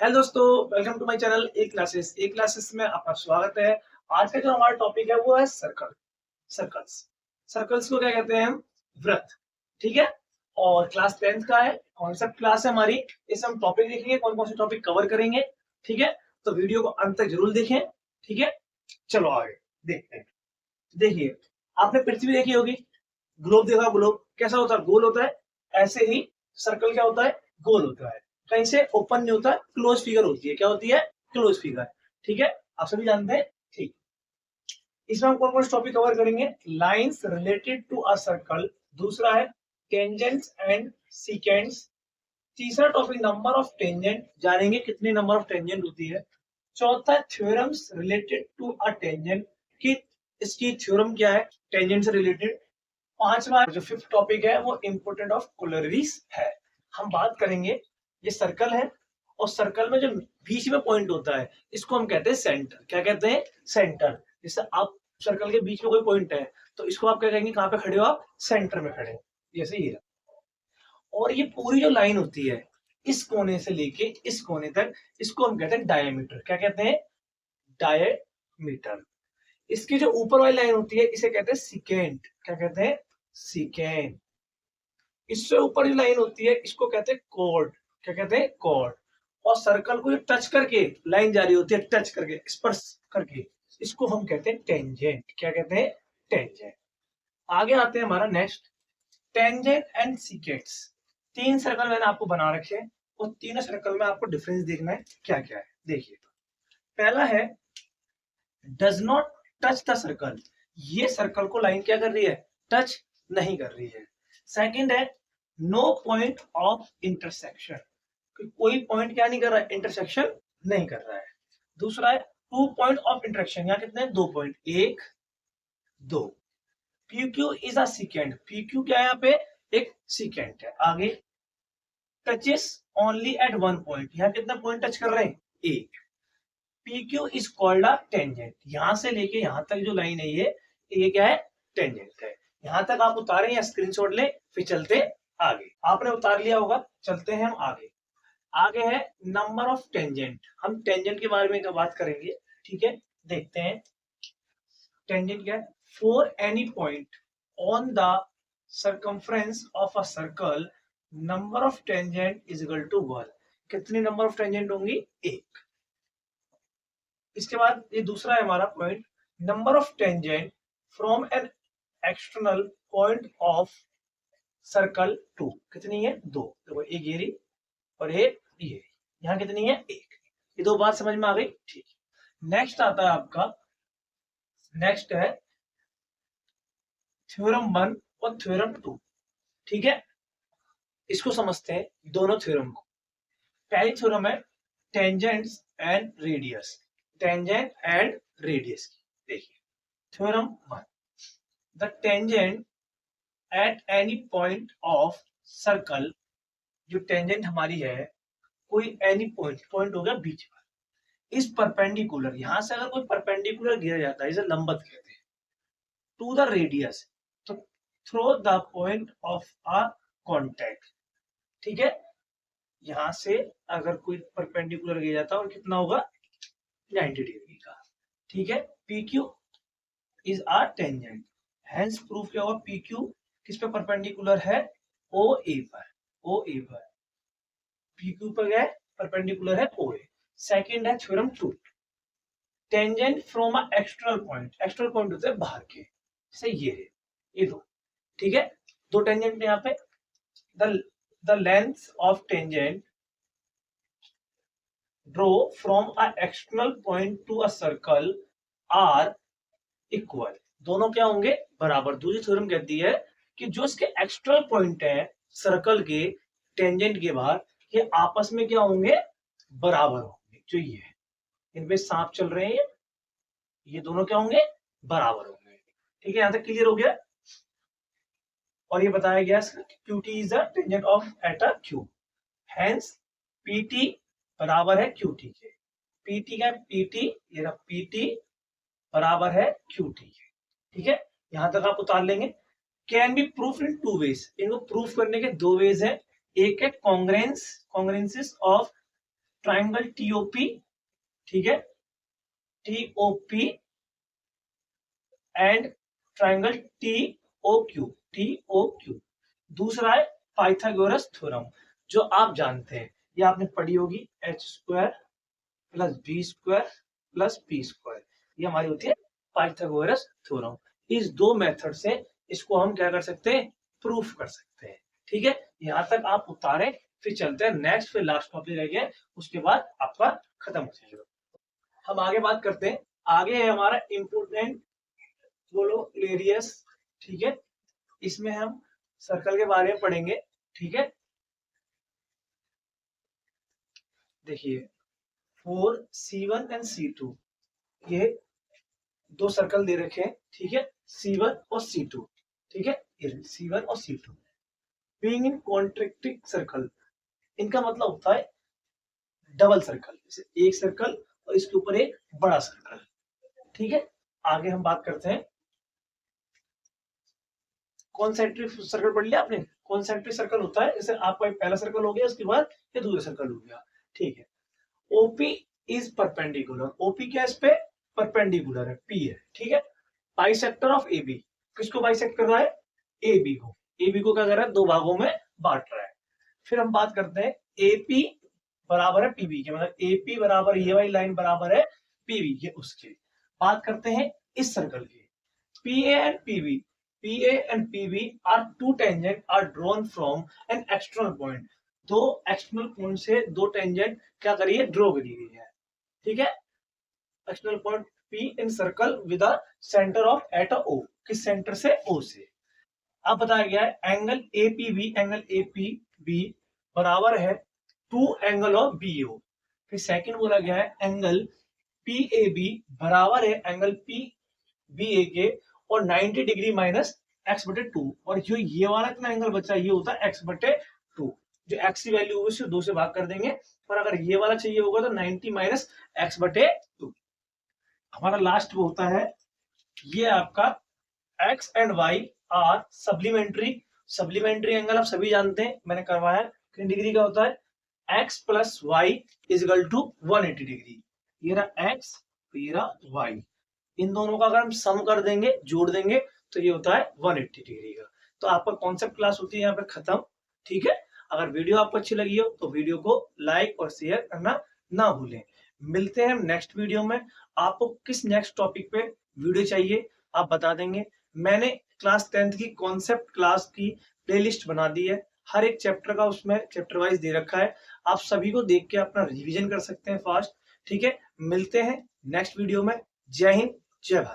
Hello दोस्तों, welcome to my channel A classes में आपका स्वागत है। आज का जो हमारा टॉपिक है वो है सर्कल्स। सर्कल्स को क्या कहते हैं हम? वृत्त। ठीक है। और क्लास 10th का है, कॉन्सेप्ट क्लास है हमारी। इस हम टॉपिक देखेंगे, कौन कौन से टॉपिक कवर करेंगे। ठीक है, तो वीडियो को अंत तक जरूर देखें। ठीक है, चलो आगे देखते हैं। देखिए, आपने पृथ्वी देखी होगी, ग्लोब देखा। ग्लोब कैसा होता है? गोल होता है। ऐसे ही सर्कल क्या होता है? गोल होता है। कहीं से ओपन नहीं होता, क्लोज फिगर होती है। क्या होती है? Close figure. ठीक है, आप सभी जानते हैं। ठीक, इसमें हम कौन कौन से टॉपिक कवर करेंगे? Lines related to a circle. दूसरा है टेंजेंट्स एंड सीकेंट्स। तीसरा टॉपिक नंबर ऑफ टेंजेंट, जानेंगे कितने नंबर ऑफ टेंजेंट होती है। चौथा theorems related to a tangent, कि इसकी थ्योरम क्या है टेंजेंट से रिलेटेड। पांचवा जो फिफ्थ टॉपिक है वो इंपोर्टेंट ऑफ कोलरीज है। हम बात करेंगे, ये सर्कल है और सर्कल में जो बीच में पॉइंट होता है इसको हम कहते हैं सेंटर। क्या कहते हैं? सेंटर। जैसे आप सर्कल के बीच में कोई पॉइंट है तो इसको आप क्या कहेंगे? कहाँ पे खड़े हो आप? सेंटर में खड़े हो। जैसे ये। और ये पूरी जो लाइन होती है इस कोने से लेके इस कोने तक, इसको हम कहते हैं डायमीटर। क्या कहते हैं? डायमीटर। इसकी जो ऊपर वाली लाइन होती है इसे कहते हैं सिकेंट। क्या कहते हैं? सिकेंट। इससे ऊपर जो लाइन होती है इसको कहते हैं कॉर्ड। क्या कहते हैं? कॉर्ड। और सर्कल को जो टच करके लाइन जारी होती है, टच करके, स्पर्श करके, इसको हम कहते हैं टेंजेंट। क्या कहते हैं? टेंजेंट। आगे आते हैं हमारा नेक्स्ट, टेंजेंट एंड सीकेंट्स। तीन सर्कल मैंने आपको बना रखे हैं और तीनों सर्कल में आपको डिफरेंस देखना है क्या क्या है। देखिए, पहला है does not touch the circle. ये सर्कल को लाइन क्या कर रही है? टच नहीं कर रही है। सेकंड है नो पॉइंट ऑफ इंटरसेक्शन, कोई पॉइंट क्या नहीं कर रहा है? इंटरसेक्शन नहीं कर रहा है। दूसरा है टू पॉइंट ऑफ इंटरेक्शन, यहाँ कितने? दो पॉइंट, एक दो। PQ is a secant. PQ क्या है? यहाँ पे एक सीकेंट है। आगे touches only at one point, यहाँ कितना पॉइंट टच कर रहे हैं? एक। PQ is called a tangent. यहां से लेके यहां तक जो लाइन है ये क्या है? टेंजेंट है। यहां तक आप उतारें या स्क्रीनशॉट ले, फिर चलते आगे। आपने उतार लिया होगा, चलते हैं हम आगे। आगे है नंबर ऑफ टेंजेंट। हम टेंजेंट के बारे में बात करेंगे। ठीक है, देखते हैं टेंजेंट क्या है। For any point on the circumference of a circle, number of tangent is equal to 1। कितनी नंबर ऑफ टेंजेंट होंगी? एक। इसके बाद ये दूसरा है हमारा point, number of tangent from an external point of circle two. कितनी है? दो। देखो, एक ये रही और एक ये। यहाँ कितनी है? एक। ये दो बात समझ में आ गई? ठीक। नेक्स्ट आता है आपका, नेक्स्ट है थ्योरम 1 और थ्योरम 2। ठीक है, इसको समझते हैं दोनों थ्योरम को। पहली थ्योरम है tangents and radius. Tangent and radius की देखिए। Theorem 1, the tangent at any point of circle. जो टेंजेंट हमारी है, कोई एनी पॉइंट, पॉइंट हो गया बीच में, इस परपेंडिकुलर, यहां से अगर कोई परपेंडिकुलर गिर जाता है इसे लंबवत कहते हैं, टू द रेडियस, तो through the point of a contact. ठीक है, यहां से अगर कोई परपेंडिकुलर गिर जाता है और कितना होगा? 90 डिग्री का। ठीक है, PQ is a tangent. Hence proof क्या होगा? PQ किस पे परपेंडिकुलर है? OA पर। OA पर PQ पर गए, परपेंडिकुलर है OA। सेकंड है theorem 2, tangent from a external point. External point होते हैं बाहर के, जैसे ये है, ये दो। ठीक है, दो टेंजेंट यहाँ पे। The length of tangent draw from a external point to a circle are equal. दोनों क्या होंगे? बराबर। दूसरी थ्योरम कहती है कि जो इसके एक्सटर्नल पॉइंट है सर्कल के टेंजेंट के बाहर, ये आपस में क्या होंगे? बराबर होंगे। जो ये है, इनपे सांप चल रहे हैं, ये दोनों क्या होंगे? बराबर होंगे। ठीक है, यहां तक क्लियर हो गया। और ये बताया गया QT is the tangent of at a cube, hence PT बराबर है QT के। PT का PT, ये रहा PT बराबर है QT के। ठीक है, यहां तक आप उतार लेंगे। Can be proof in two ways. इनको प्रूफ करने के दो वेज है। एक है congruence, congruence of triangle T O P, ठीक है, टीओपी एंड ट्राइंगल टीओक्यू। दूसरा है पाइथागोरस थ्योरम, जो आप जानते हैं, ये आपने पढ़ी होगी, h² plus b² plus p², ये हमारी होती है पाइथागोरस थ्योरम। इस दो मेथड से इसको हम क्या कर सकते हैं, प्रूफ कर सकते हैं। ठीक है, यहां तक आप उतारे, फिर चलते हैं नेक्स्ट, फिर लास्ट टॉपिक रह गया, उसके बाद आपका खत्म हो जाएगा। हम आगे बात करते हैं, आगे है हमारा इम्पोर्टेंट रेडियस, ठीक है, इसमें हम सर्कल के बारे में पढ़ेंगे। ठीक है, देखिए 4C1 एंड C2, ये दो सर्कल दे रखे हैं, ठीक है, C1 और C2, ठीक है, C1 और C2 being in contracting circle, इनका मतलब होता है डबल सर्कल, जैसे एक सर्कल और इसके ऊपर एक बड़ा सर्कल। ठीक है, आगे हम बात करते हैं, कॉन्सेंट्रिक सर्कल पढ़ लिया आपने। कॉन्सेंट्रिक सर्कल होता है, जैसे आपका एक पहला सर्कल हो गया, उसके बाद ये दूसरा सर्कल हो गया। ठीक है, ओपी इज परपेंडिकुलर, ओपी क्या इस पे परपेंडिकुलर है, पी है। ठीक है, बाइसेक्टर ऑफ ए बी, किसको बाइसेक्ट कर रहा है, ए बी को, ए बी को क्या कर रहा है, दो भागों में बांट रहा है। फिर हम बात करते हैं एपी बराबर है पीबी के, मतलब एपी बराबर ये वाली लाइन बराबर है पीबी के, उसके बात करते हैं इस सर्कल की, PA and PB, PA and PB are two tangent are drawn from an external point, दो एक्सटर्नल पॉइंट से दो टेंजेंट क्या करिए, ड्रॉ करी गई है। ठीक है, external point P in circle with a centre of at O, किस सेंटर से, ओ से। अब बताया गया है एंगल एपीबी, एंगल एपीबी बराबर है टू एंगल ऑफ बीओ। फिर सेकंड बोला गया है एंगल पीएबी बराबर है एंगल पीबीए के और 90 डिग्री माइनस x/2, और जो ये वाला इतना एंगल बचा ये होता है x/2, जो x की वैल्यू होगी उसे 2 से भाग कर देंगे, और अगर ये वाला चाहिए होगा तो 90 माइनस x/2। हमारा लास्ट वो होता है, ये आपका x and y are supplementary, supplementary angle आप सभी जानते हैं, मैंने करवाया कितनी डिग्री का होता है, x plus y is equal to 180 degree. ये रहा x, ये रहा y, इन दोनों का अगर हम सम कर देंगे, जोड़ देंगे, तो ये होता है 180 डिग्री का। तो आपका कॉन्सेप्ट क्लास होती है यहाँ पे खत्म। ठीक है, अगर वीडियो आपको अच्छी लगी हो तो वीडियो को लाइक और शेयर करना ना भूलें। मिलते हैं नेक्स्ट वीडियो में। आपको किस नेक्स्ट टॉपिक पे वीडियो चाहिए आप बता देंगे। मैंने क्लास 10th की कॉन्सेप्ट क्लास की प्लेलिस्ट बना दी है, हर एक चैप्टर का उसमें चैप्टर वाइज दे रखा है, आप सभी को देख के अपना रिवीजन कर सकते हैं फास्ट। ठीक है, मिलते हैं नेक्स्ट वीडियो में। जय हिंद, जय भारत।